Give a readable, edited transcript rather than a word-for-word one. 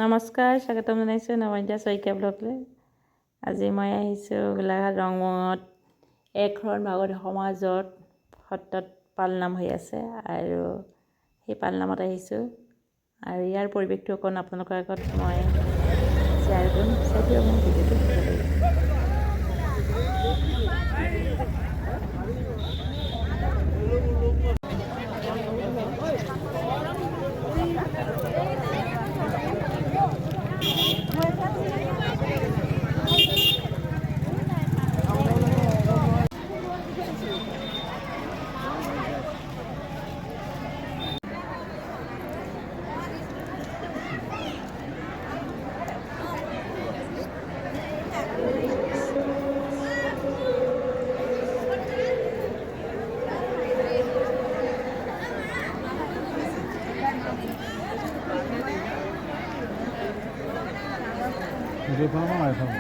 নমস্কাৰ, স্বাগতম জনাইছোঁ নৱনীতা শইকীয়া ব্লগলৈ। আজি মই আহিছোঁ গোলাঘাট ৰংমঙত একশৰণ ভাগৱতী সমাজত সত্ৰত পালনাম হৈ আছে আৰু সেই পালনামত আহিছোঁ আৰু ইয়াৰ পৰিৱেশটো অকণ আপোনালোকৰ আগত মই শ্বেয়াৰ কৰিম। চাই মোৰ ভিডিঅ'টো ভাল লাগিব। Jadi apa mau ya kamu?